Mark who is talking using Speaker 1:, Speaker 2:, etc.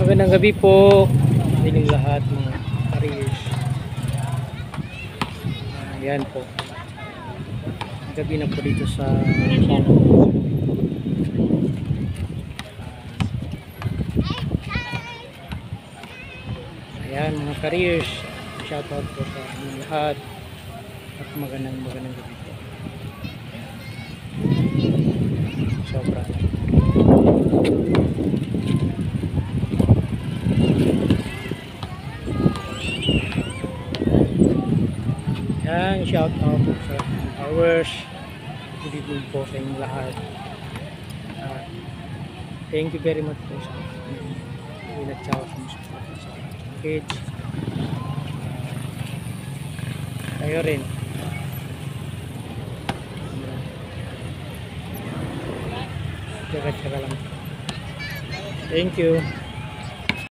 Speaker 1: Magandang gabi po sa inyong lahat mga careers. Ayan po. Gabi na po dito sa ayan mga careers. Shoutout po sa inyong lahat. At magandang gabi po. Sobra. Yan, shout out sa followers. Good evening po sa inyong lahat. Thank you very much po sa ilang tsawa sa mga support sa page. Kayo rin. Tsaga lang. Thank you.